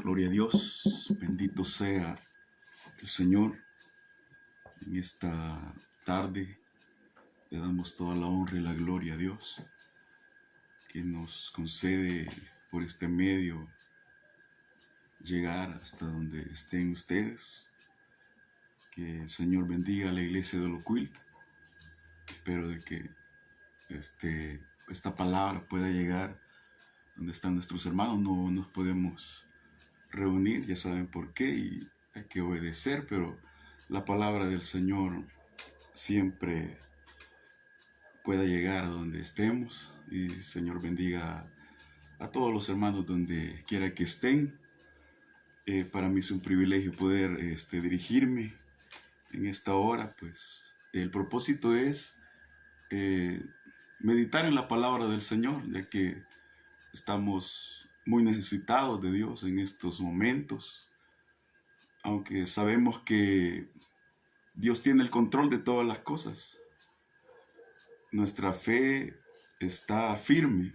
Gloria a Dios, bendito sea el Señor. En esta tarde le damos toda la honra y la gloria a Dios, que nos concede por este medio llegar hasta donde estén ustedes. Que el Señor bendiga a la iglesia de Locuilta. Espero de que esta palabra pueda llegar donde están nuestros hermanos. No nos podemos reunir, ya saben por qué, y hay que obedecer, pero la palabra del Señor siempre pueda llegar a donde estemos. Y el Señor bendiga a todos los hermanos donde quiera que estén. Para mí es un privilegio poder dirigirme en esta hora. Pues el propósito es meditar en la palabra del Señor, ya que estamos muy necesitados de Dios en estos momentos, aunque sabemos que Dios tiene el control de todas las cosas. Nuestra fe está firme,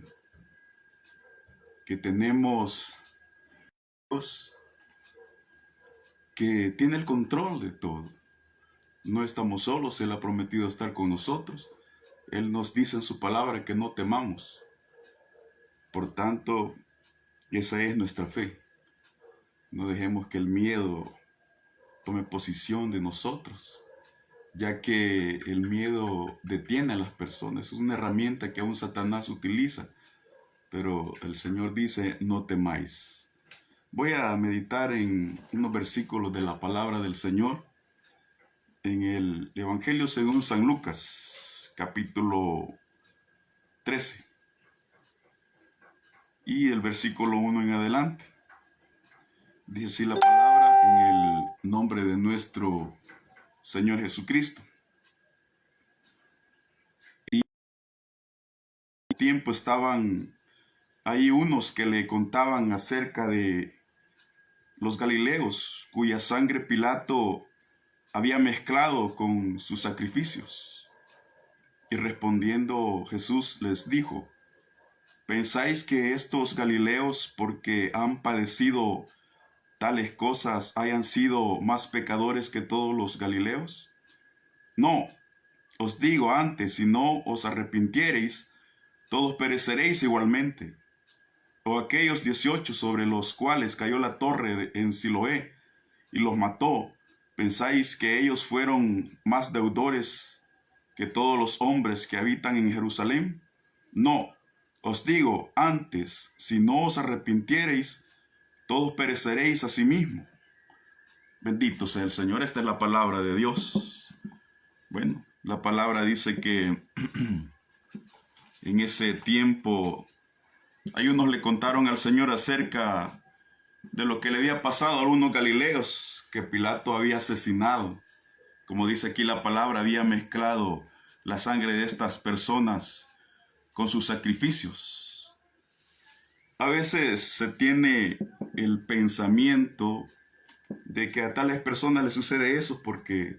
que tenemos Dios que tiene el control de todo. No estamos solos, Él ha prometido estar con nosotros. Él nos dice en su palabra que no temamos. Por tanto, esa es nuestra fe. No dejemos que el miedo tome posición de nosotros, ya que el miedo detiene a las personas. Es una herramienta que aún Satanás utiliza, pero el Señor dice, no temáis. Voy a meditar en unos versículos de la palabra del Señor en el Evangelio según San Lucas, capítulo 13, y el versículo 1 en adelante. Dice así la palabra en el nombre de nuestro Señor Jesucristo. Y al tiempo estaban ahí unos que le contaban acerca de los galileos, cuya sangre Pilato había mezclado con sus sacrificios. Y respondiendo Jesús les dijo, ¿pensáis que estos galileos, porque han padecido tales cosas, hayan sido más pecadores que todos los galileos? No, os digo antes, si no os arrepintiereis, todos pereceréis igualmente. O aquellos 18 sobre los cuales cayó la torre en Siloé y los mató, ¿pensáis que ellos fueron más deudores que todos los hombres que habitan en Jerusalén? No, os digo antes, si no os arrepintiereis, todos pereceréis asimismo. Bendito sea el Señor. Esta es la palabra de Dios. Bueno, la palabra dice que en ese tiempo hay unos le contaron al Señor acerca de lo que le había pasado a algunos galileos que Pilato había asesinado. Como dice aquí la palabra, había mezclado la sangre de estas personas con sus sacrificios. A veces se tiene el pensamiento de que a tales personas les sucede eso porque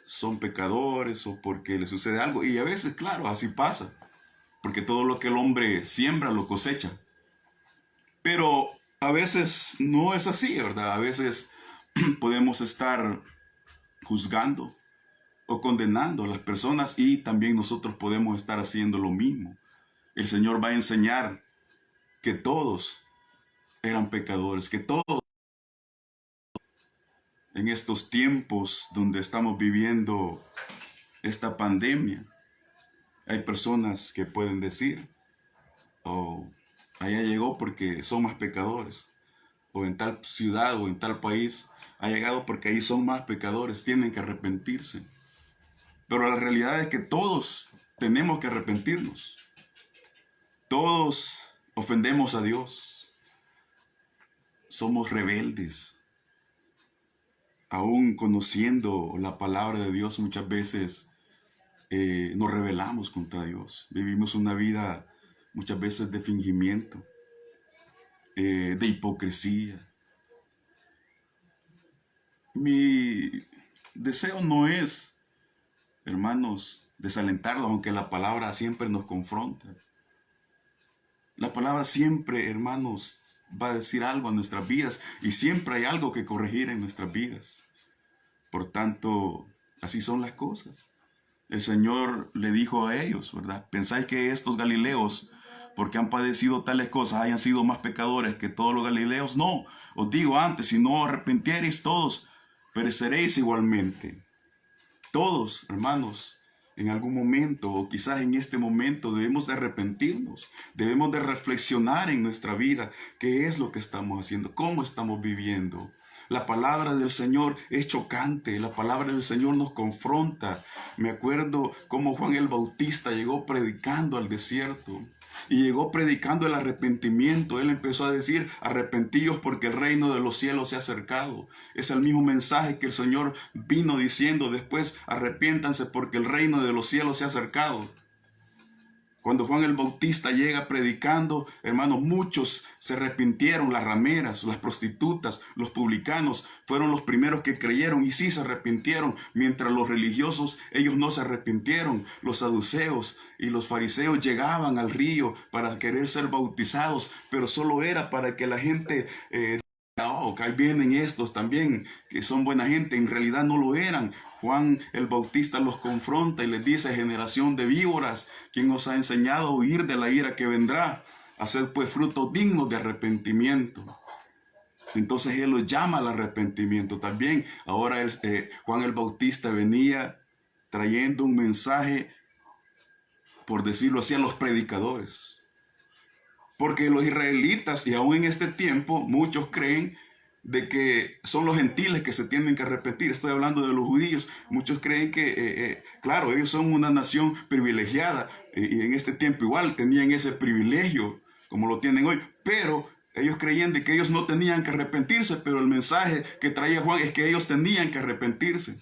son pecadores o porque les sucede algo. Y a veces, claro, así pasa, porque todo lo que el hombre siembra lo cosecha. Pero a veces no es así, ¿verdad? A veces podemos estar juzgando o condenando a las personas y también nosotros podemos estar haciendo lo mismo. El Señor va a enseñar que todos eran pecadores, que todos en estos tiempos donde estamos viviendo esta pandemia, hay personas que pueden decir, oh, allá llegó porque son más pecadores, o en tal ciudad o en tal país ha llegado porque ahí son más pecadores, tienen que arrepentirse. Pero la realidad es que todos tenemos que arrepentirnos. Todos ofendemos a Dios. Somos rebeldes. Aún conociendo la palabra de Dios, muchas veces nos rebelamos contra Dios. Vivimos una vida muchas veces de fingimiento, de hipocresía. Mi deseo no es, hermanos, desalentarlos, aunque la palabra siempre nos confronta. La palabra siempre, hermanos, va a decir algo a nuestras vidas y siempre hay algo que corregir en nuestras vidas. Por tanto, así son las cosas. El Señor le dijo a ellos, ¿verdad? ¿Pensáis que estos galileos, porque han padecido tales cosas, hayan sido más pecadores que todos los galileos? No, os digo antes, si no os arrepintiereis todos, pereceréis igualmente. Todos, hermanos, en algún momento o quizás en este momento debemos de arrepentirnos, debemos de reflexionar en nuestra vida qué es lo que estamos haciendo, cómo estamos viviendo. La palabra del Señor es chocante, la palabra del Señor nos confronta. Me acuerdo cómo Juan el Bautista llegó predicando al desierto. Y llegó predicando el arrepentimiento. Él empezó a decir, arrepentíos porque el reino de los cielos se ha acercado. Es el mismo mensaje que el Señor vino diciendo después, arrepiéntanse porque el reino de los cielos se ha acercado. Cuando Juan el Bautista llega predicando, hermanos, muchos se arrepintieron. Las rameras, las prostitutas, los publicanos fueron los primeros que creyeron y sí se arrepintieron, mientras los religiosos, ellos no se arrepintieron. Los saduceos y los fariseos llegaban al río para querer ser bautizados, pero solo era para que la gente oh, que ahí vienen estos también, que son buena gente. En realidad no lo eran. Juan el Bautista los confronta y les dice, generación de víboras, ¿quién os ha enseñado a huir de la ira que vendrá? Haced pues frutos dignos de arrepentimiento. Entonces él los llama al arrepentimiento también. Ahora Juan el Bautista venía trayendo un mensaje, por decirlo así, a los predicadores. Porque los israelitas, y aún en este tiempo, muchos creen de que son los gentiles que se tienen que arrepentir. Estoy hablando de los judíos. Muchos creen que, claro, ellos son una nación privilegiada, y en este tiempo igual tenían ese privilegio, como lo tienen hoy, pero ellos creían de que ellos no tenían que arrepentirse, pero el mensaje que traía Juan es que ellos tenían que arrepentirse.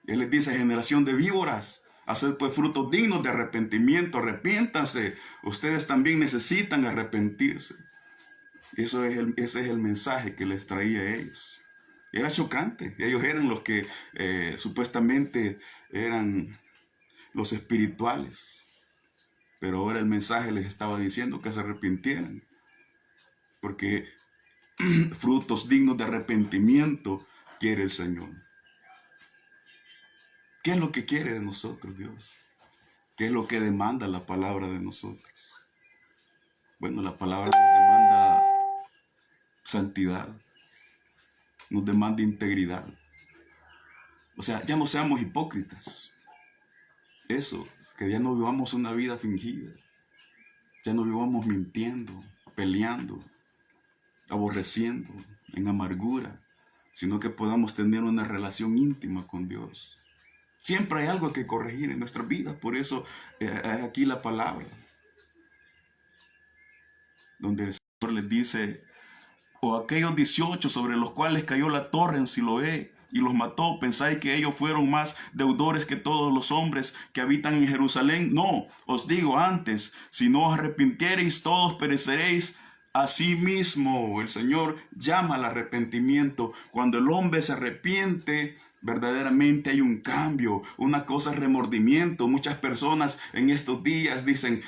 Él les dice, generación de víboras, haced pues frutos dignos de arrepentimiento, arrepiéntanse. Ustedes también necesitan arrepentirse. Ese es el mensaje que les traía a ellos. Era chocante. Ellos eran los que supuestamente eran los espirituales. Pero ahora el mensaje les estaba diciendo que se arrepintieran. Porque frutos dignos de arrepentimiento quiere el Señor. ¿Qué es lo que quiere de nosotros, Dios? ¿Qué es lo que demanda la palabra de nosotros? Bueno, la palabra nos demanda santidad, nos demanda integridad. O sea, ya no seamos hipócritas. Eso, que ya no vivamos una vida fingida. Ya no vivamos mintiendo, peleando, aborreciendo, en amargura, sino que podamos tener una relación íntima con Dios. Siempre hay algo que corregir en nuestra vida, por eso hay aquí la palabra, donde el Señor les dice, o aquellos 18 sobre los cuales cayó la torre en Siloé y los mató, ¿pensáis que ellos fueron más deudores que todos los hombres que habitan en Jerusalén? No, os digo antes, si no os arrepintiereis, todos pereceréis. Asimismo, el Señor llama al arrepentimiento. Cuando el hombre se arrepiente, verdaderamente hay un cambio. Una cosa es remordimiento. Muchas personas en estos días dicen,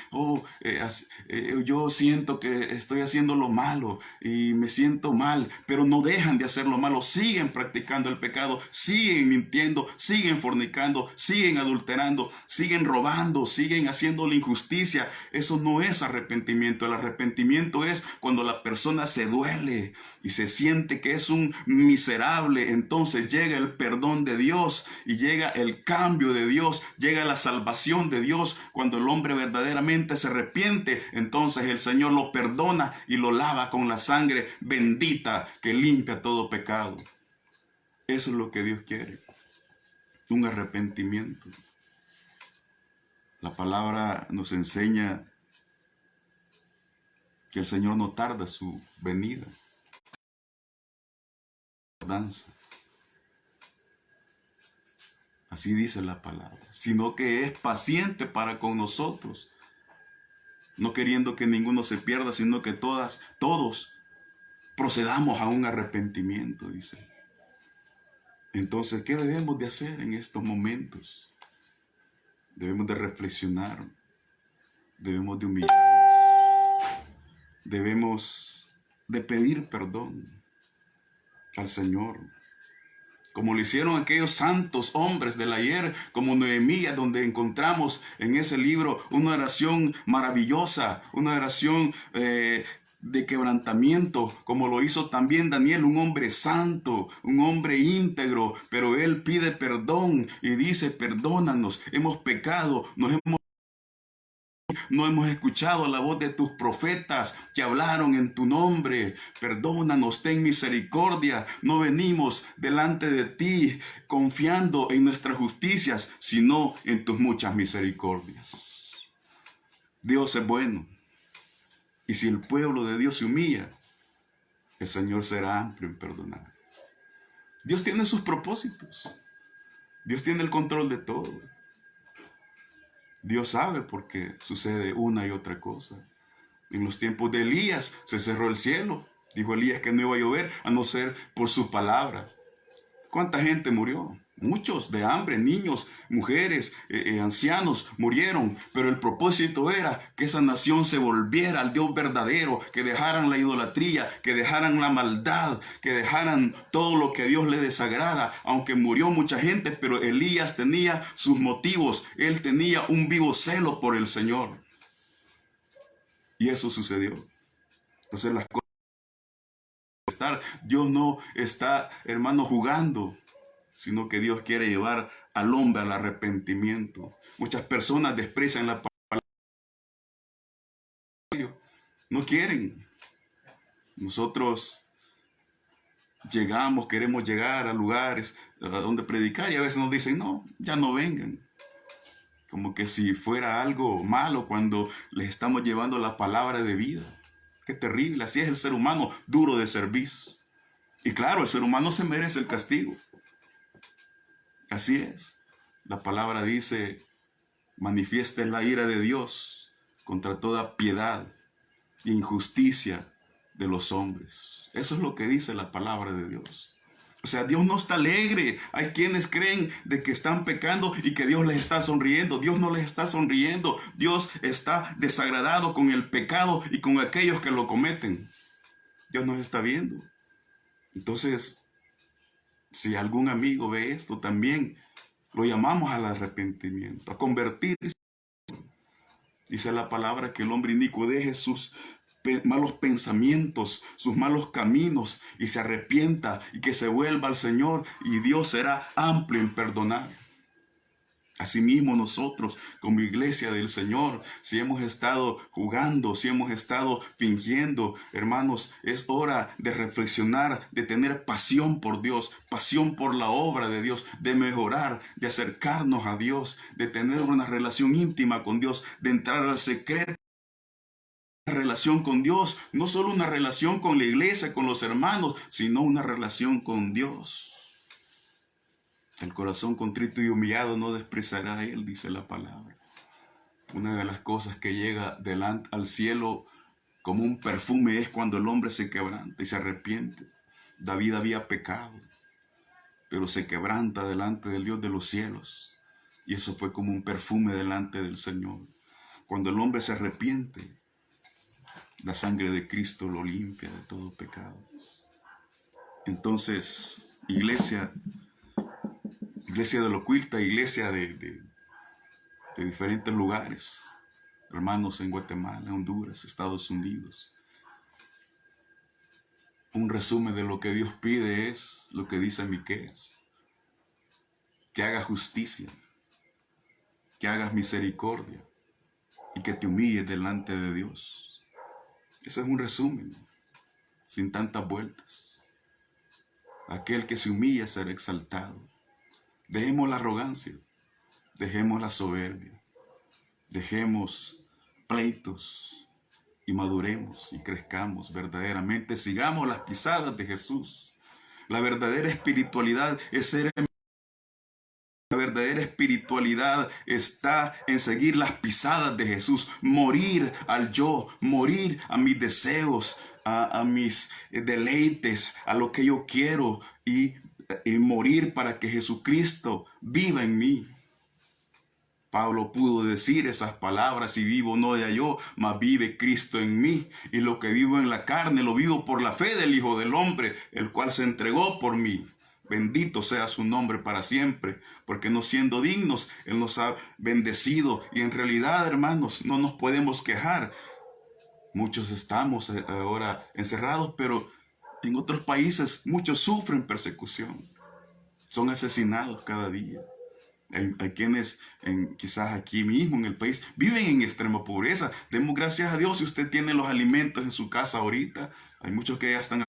yo siento que estoy haciendo lo malo y me siento mal, pero no dejan de hacer lo malo. Siguen practicando el pecado, siguen mintiendo, siguen fornicando, siguen adulterando, siguen robando, siguen haciendo la injusticia. Eso no es arrepentimiento. El arrepentimiento es cuando la persona se duele y se siente que es un miserable. Entonces llega el perdón de Dios y llega el cambio de Dios, llega la salvación de Dios. Cuando el hombre verdaderamente se arrepiente, entonces el Señor lo perdona y lo lava con la sangre bendita que limpia todo pecado. Eso es lo que Dios quiere, un arrepentimiento. La palabra nos enseña que el Señor no tarda su venida. Así dice la palabra, sino que es paciente para con nosotros, no queriendo que ninguno se pierda, sino que todos procedamos a un arrepentimiento, dice. Entonces, ¿qué debemos de hacer en estos momentos? Debemos de reflexionar, debemos de humillarnos, debemos de pedir perdón al Señor, como lo hicieron aquellos santos hombres del ayer, como Nehemías, donde encontramos en ese libro una oración maravillosa, una oración de quebrantamiento, como lo hizo también Daniel, un hombre santo, un hombre íntegro, pero él pide perdón y dice: perdónanos, hemos pecado, no hemos escuchado la voz de tus profetas que hablaron en tu nombre. Perdónanos, ten misericordia. No venimos delante de ti confiando en nuestras justicias, sino en tus muchas misericordias. Dios es bueno. Y si el pueblo de Dios se humilla, el Señor será amplio en perdonar. Dios tiene sus propósitos. Dios tiene el control de todo. Dios sabe por qué sucede una y otra cosa. En los tiempos de Elías se cerró el cielo. Dijo Elías que no iba a llover a no ser por su palabra. ¿Cuánta gente murió? Muchos, de hambre, niños, mujeres, ancianos murieron. Pero el propósito era que esa nación se volviera al Dios verdadero, que dejaran la idolatría, que dejaran la maldad, que dejaran todo lo que a Dios le desagrada. Aunque murió mucha gente, pero Elías tenía sus motivos. Él tenía un vivo celo por el Señor. Y eso sucedió. Entonces las cosas Dios no está, hermano, jugando, sino que Dios quiere llevar al hombre al arrepentimiento. Muchas personas desprecian la palabra, no quieren. Nosotros queremos llegar a lugares donde predicar y a veces nos dicen: no, ya no vengan. Como que si fuera algo malo cuando les estamos llevando la palabra de vida. Qué terrible, así es el ser humano, duro de servicio. Y claro, el ser humano se merece el castigo. Así es. La palabra dice: manifiesta la ira de Dios contra toda piedad e injusticia de los hombres. Eso es lo que dice la palabra de Dios. O sea, Dios no está alegre. Hay quienes creen de que están pecando y que Dios les está sonriendo. Dios no les está sonriendo. Dios está desagradado con el pecado y con aquellos que lo cometen. Dios nos está viendo. Entonces, si algún amigo ve esto, también lo llamamos al arrepentimiento, a convertirse. Dice la palabra que el hombre inicuo deje sus malos pensamientos, sus malos caminos, y se arrepienta y que se vuelva al Señor, y Dios será amplio en perdonar. Asimismo nosotros como iglesia del Señor, si hemos estado jugando, si hemos estado fingiendo, hermanos, es hora de reflexionar, de tener pasión por Dios, pasión por la obra de Dios, de mejorar, de acercarnos a Dios, de tener una relación íntima con Dios, de entrar al secreto. Una relación con Dios, no solo una relación con la iglesia, con los hermanos, sino una relación con Dios. El corazón contrito y humillado no despreciará a él, dice la palabra. Una de las cosas que llega delante al cielo como un perfume es cuando el hombre se quebranta y se arrepiente. David había pecado, pero se quebranta delante del Dios de los cielos. Y eso fue como un perfume delante del Señor. Cuando el hombre se arrepiente, la sangre de Cristo lo limpia de todo pecado. Entonces, iglesia de Locuilta, iglesia de diferentes lugares, hermanos en Guatemala, Honduras, Estados Unidos. Un resumen de lo que Dios pide es lo que dice Miqueas: que hagas justicia, que hagas misericordia y que te humilles delante de Dios. Ese es un resumen, sin tantas vueltas. Aquel que se humilla será exaltado. Dejemos la arrogancia, dejemos la soberbia, dejemos pleitos y maduremos y crezcamos verdaderamente. Sigamos las pisadas de Jesús. La verdadera espiritualidad es ser. La verdadera espiritualidad está en seguir las pisadas de Jesús, morir al yo, morir a mis deseos, a mis deleites, a lo que yo quiero y morir para que Jesucristo viva en mí. Pablo pudo decir esas palabras: y vivo no ya yo, mas vive Cristo en mí. Y lo que vivo en la carne, lo vivo por la fe del Hijo del Hombre, el cual se entregó por mí. Bendito sea su nombre para siempre, porque no siendo dignos, Él nos ha bendecido. Y en realidad, hermanos, no nos podemos quejar. Muchos estamos ahora encerrados, pero en otros países muchos sufren persecución. Son asesinados cada día. Hay quienes, quizás aquí mismo en el país, viven en extrema pobreza. Demos gracias a Dios si usted tiene los alimentos en su casa ahorita. Hay muchos que ya están.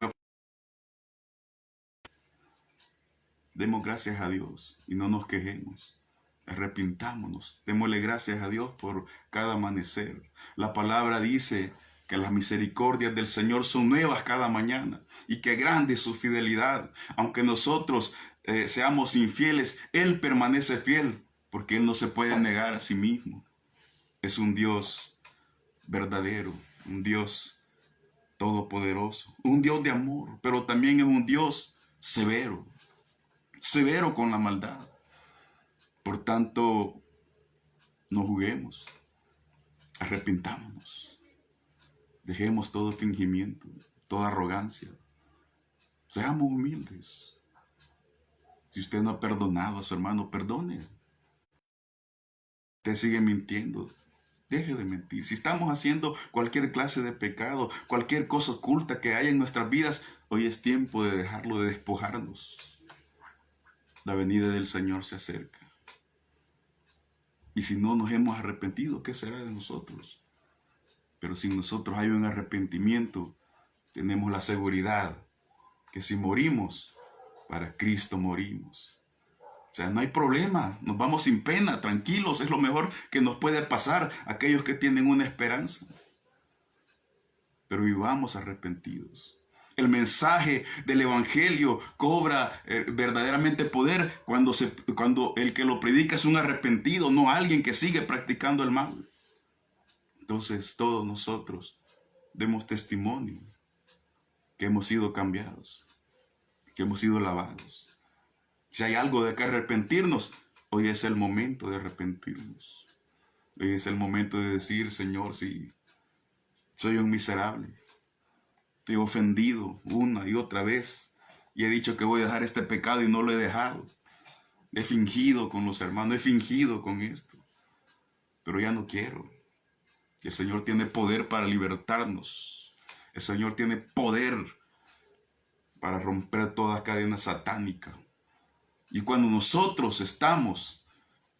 Demos gracias a Dios y no nos quejemos. Arrepintámonos. Démosle gracias a Dios por cada amanecer. La palabra dice que las misericordias del Señor son nuevas cada mañana y que grande es su fidelidad. Aunque nosotros seamos infieles, Él permanece fiel porque Él no se puede negar a sí mismo. Es un Dios verdadero, un Dios todopoderoso, un Dios de amor, pero también es un Dios severo, severo con la maldad. Por tanto, no juguemos, arrepintámonos, dejemos todo fingimiento, toda arrogancia, seamos humildes. Si usted no ha perdonado a su hermano, perdone. Usted sigue mintiendo, deje de mentir. Si estamos haciendo cualquier clase de pecado, cualquier cosa oculta que haya en nuestras vidas, hoy es tiempo de dejarlo, de despojarnos. La venida del Señor se acerca. Y si no nos hemos arrepentido, ¿qué será de nosotros? Pero si nosotros hay un arrepentimiento, tenemos la seguridad que si morimos, para Cristo morimos. O sea, no hay problema, nos vamos sin pena, tranquilos, es lo mejor que nos puede pasar a aquellos que tienen una esperanza. Pero vivamos arrepentidos. El mensaje del Evangelio cobra verdaderamente poder cuando el que lo predica es un arrepentido, no alguien que sigue practicando el mal. Entonces todos nosotros demos testimonio que hemos sido cambiados, que hemos sido lavados. Si hay algo de que arrepentirnos, hoy es el momento de arrepentirnos. Hoy es el momento de decir: Señor, sí, soy un miserable. Te he ofendido una y otra vez y he dicho que voy a dejar este pecado y no lo he dejado. He fingido con los hermanos, he fingido con esto, pero ya no quiero. El Señor tiene poder para libertarnos. El Señor tiene poder para romper toda cadena satánica. Y cuando nosotros estamos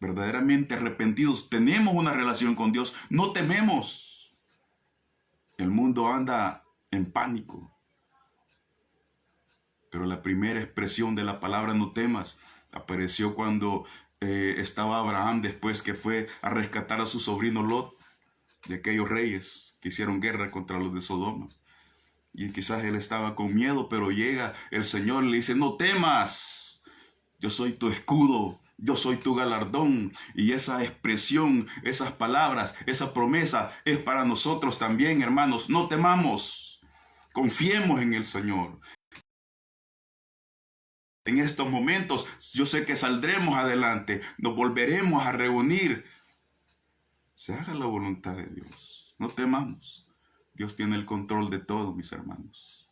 verdaderamente arrepentidos, tenemos una relación con Dios, no tememos. El mundo anda en pánico. Pero la primera expresión de la palabra no temas apareció cuando estaba Abraham, después que fue a rescatar a su sobrino Lot de aquellos reyes que hicieron guerra contra los de Sodoma. Y quizás él estaba con miedo, pero llega el Señor y le dice: no temas, yo soy tu escudo, yo soy tu galardón. Y esa expresión, esas palabras, esa promesa es para nosotros también, hermanos. No temamos, confiemos en el Señor. En estos momentos yo sé que saldremos adelante, nos volveremos a reunir. Se haga la voluntad de Dios, no temamos. Dios tiene el control de todo, mis hermanos.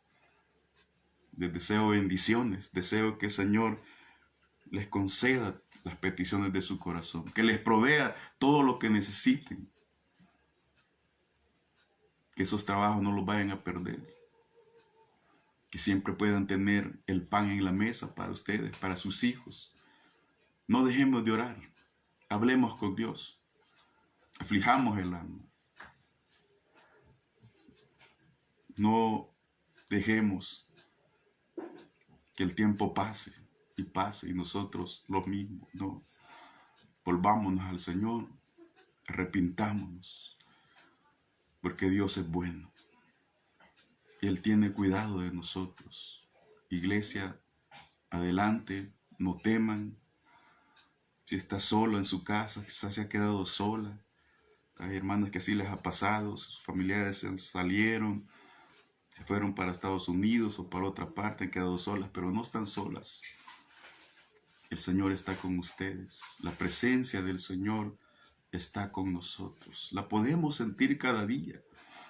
Les deseo bendiciones, deseo que el Señor les conceda las peticiones de su corazón, que les provea todo lo que necesiten, que esos trabajos no los vayan a perder, que siempre puedan tener el pan en la mesa para ustedes, para sus hijos. No dejemos de orar, hablemos con Dios, aflijamos el alma. No dejemos que el tiempo pase y nosotros los mismos. No, volvámonos al Señor, arrepintámonos, porque Dios es bueno. Él tiene cuidado de nosotros. Iglesia, adelante, no teman. Si está solo en su casa, quizás se ha quedado sola. Hay hermanos que así les ha pasado, sus familiares salieron, se fueron para Estados Unidos o para otra parte, han quedado solas, pero no están solas. El Señor está con ustedes. La presencia del Señor está con nosotros. La podemos sentir cada día.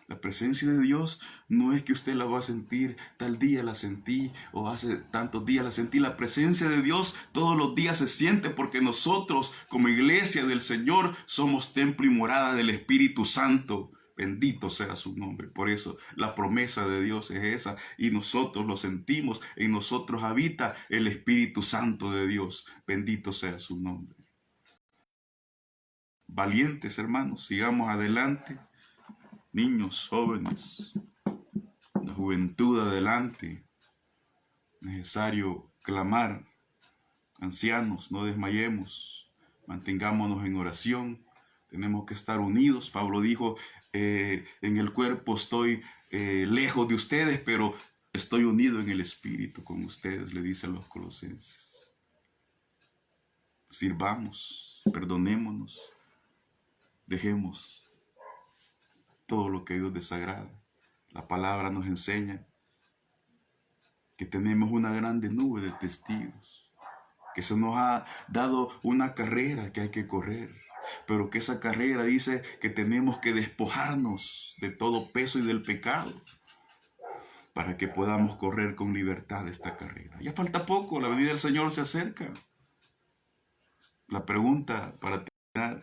La presencia de Dios no es que usted la va a sentir, tal día la sentí o hace tantos días la sentí. La presencia de Dios todos los días se siente porque nosotros como iglesia del Señor somos templo y morada del Espíritu Santo. Bendito sea su nombre. Por eso la promesa de Dios es esa y nosotros lo sentimos. En nosotros habita el Espíritu Santo de Dios. Bendito sea su nombre. Valientes hermanos, sigamos adelante. Niños, jóvenes, la juventud adelante. Necesario clamar. Ancianos, no desmayemos. Mantengámonos en oración. Tenemos que estar unidos. Pablo dijo, en el cuerpo estoy lejos de ustedes, pero estoy unido en el espíritu con ustedes, le dice a los colosenses. Sirvamos, perdonémonos, dejemos todo lo que a Dios desagrada. La palabra nos enseña que tenemos una grande nube de testigos, que se nos ha dado una carrera que hay que correr, pero que esa carrera dice que tenemos que despojarnos de todo peso y del pecado para que podamos correr con libertad esta carrera. Ya falta poco, la venida del Señor se acerca. La pregunta para terminar,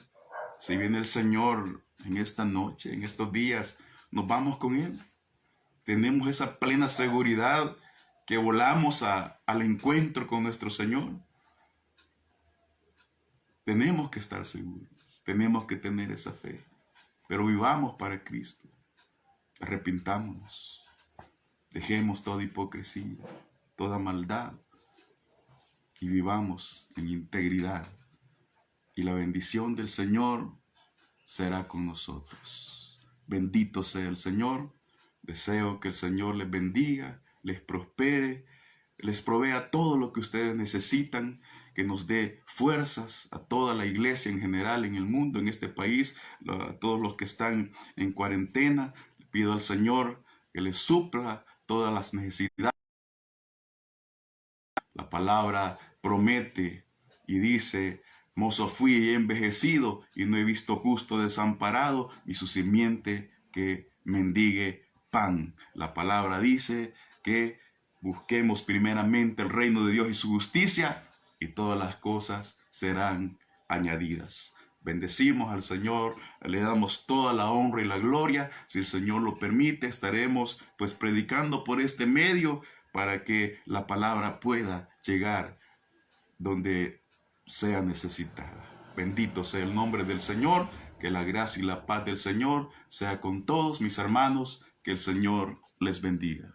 si viene el Señor en esta noche, en estos días, ¿nos vamos con Él? ¿Tenemos esa plena seguridad que volamos al encuentro con nuestro Señor? Tenemos que estar seguros, tenemos que tener esa fe, pero vivamos para Cristo. Arrepintámonos, dejemos toda hipocresía, toda maldad y vivamos en integridad. Y la bendición del Señor será con nosotros. Bendito sea el Señor. Deseo que el Señor les bendiga, les prospere, les provea todo lo que ustedes necesitan, que nos dé fuerzas a toda la iglesia en general, en el mundo, en este país, a todos los que están en cuarentena. Le pido al Señor que les supla todas las necesidades. La palabra promete y dice, mozo fui y he envejecido y no he visto justo desamparado y su simiente que mendigue pan. La palabra dice que busquemos primeramente el reino de Dios y su justicia y todas las cosas serán añadidas. Bendecimos al Señor, le damos toda la honra y la gloria. Si el Señor lo permite, estaremos pues predicando por este medio para que la palabra pueda llegar donde sea necesitada. Bendito sea el nombre del Señor, que la gracia y la paz del Señor sea con todos mis hermanos, que el Señor les bendiga.